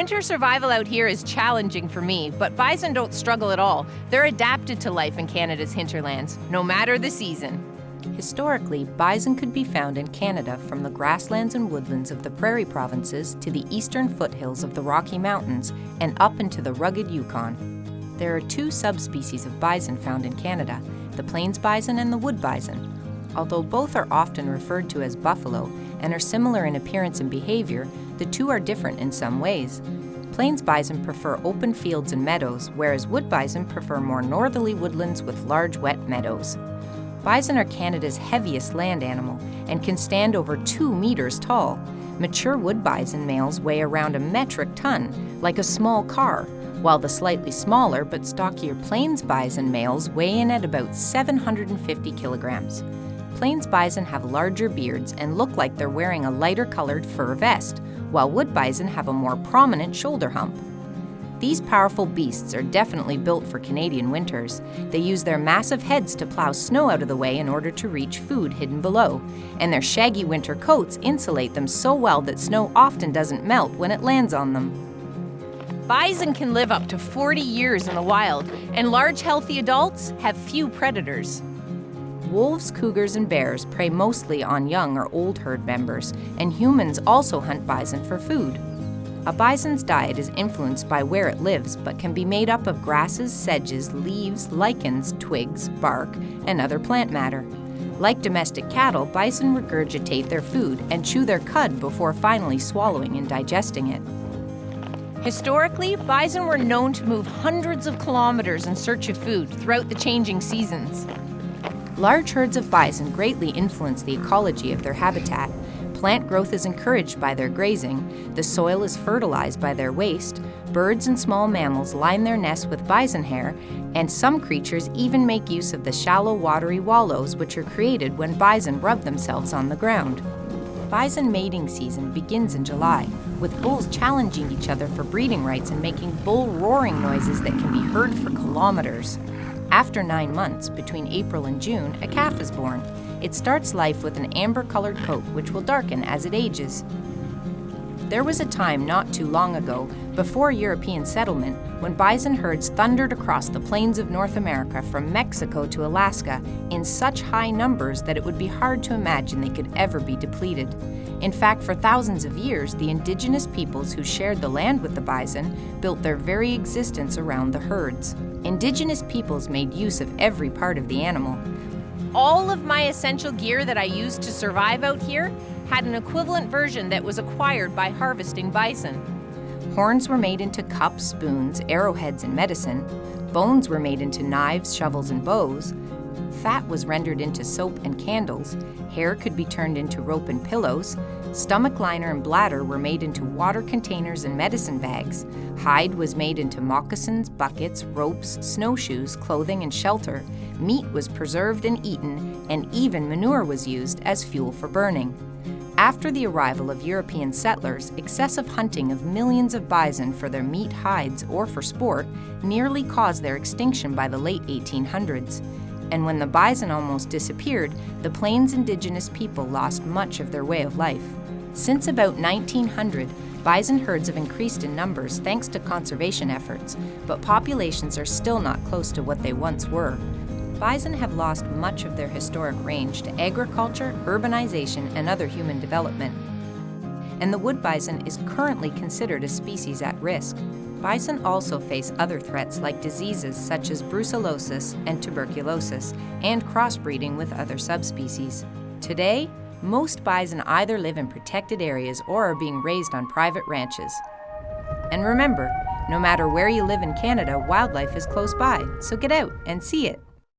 Winter survival out here is challenging for me, but bison don't struggle at all. They're adapted to life in Canada's hinterlands, no matter the season. Historically, bison could be found in Canada from the grasslands and woodlands of the Prairie Provinces to the eastern foothills of the Rocky Mountains and up into the rugged Yukon. There are two subspecies of bison found in Canada, the plains bison and the wood bison. Although both are often referred to as buffalo and are similar in appearance and behavior, the two are different in some ways. Plains bison prefer open fields and meadows, whereas wood bison prefer more northerly woodlands with large wet meadows. Bison are Canada's heaviest land animal and can stand over 2 meters tall. Mature wood bison males weigh around a metric ton, like a small car, while the slightly smaller but stockier plains bison males weigh in at about 750 kilograms. Plains bison have larger beards and look like they're wearing a lighter colored fur vest, while wood bison have a more prominent shoulder hump. These powerful beasts are definitely built for Canadian winters. They use their massive heads to plow snow out of the way in order to reach food hidden below, and their shaggy winter coats insulate them so well that snow often doesn't melt when it lands on them. Bison can live up to 40 years in the wild, and large, healthy adults have few predators. Wolves, cougars, and bears prey mostly on young or old herd members, and humans also hunt bison for food. A bison's diet is influenced by where it lives, but can be made up of grasses, sedges, leaves, lichens, twigs, bark, and other plant matter. Like domestic cattle, bison regurgitate their food and chew their cud before finally swallowing and digesting it. Historically, bison were known to move hundreds of kilometers in search of food throughout the changing seasons. Large herds of bison greatly influence the ecology of their habitat. Plant growth is encouraged by their grazing, the soil is fertilized by their waste, birds and small mammals line their nests with bison hair, and some creatures even make use of the shallow watery wallows which are created when bison rub themselves on the ground. Bison mating season begins in July, with bulls challenging each other for breeding rights and making bull roaring noises that can be heard for kilometers. After 9 months, between April and June, a calf is born. It starts life with an amber-colored coat, which will darken as it ages. There was a time not too long ago, before European settlement, when bison herds thundered across the plains of North America from Mexico to Alaska in such high numbers that it would be hard to imagine they could ever be depleted. In fact, for thousands of years, the Indigenous peoples who shared the land with the bison built their very existence around the herds. Indigenous peoples made use of every part of the animal. All of my essential gear that I used to survive out here had an equivalent version that was acquired by harvesting bison. Horns were made into cups, spoons, arrowheads, and medicine. Bones were made into knives, shovels, and bows. Fat was rendered into soap and candles. Hair could be turned into rope and pillows. Stomach liner and bladder were made into water containers and medicine bags. Hide was made into moccasins, buckets, ropes, snowshoes, clothing, and shelter. Meat was preserved and eaten, and even manure was used as fuel for burning. After the arrival of European settlers, excessive hunting of millions of bison for their meat, hides, or for sport nearly caused their extinction by the late 1800s. And when the bison almost disappeared, the Plains Indigenous people lost much of their way of life. Since about 1900, bison herds have increased in numbers thanks to conservation efforts, but populations are still not close to what they once were. Bison have lost much of their historic range to agriculture, urbanization, and other human development. And the wood bison is currently considered a species at risk. Bison also face other threats like diseases such as brucellosis and tuberculosis, and crossbreeding with other subspecies. Today, most bison either live in protected areas or are being raised on private ranches. And remember, no matter where you live in Canada, wildlife is close by, so get out and see it.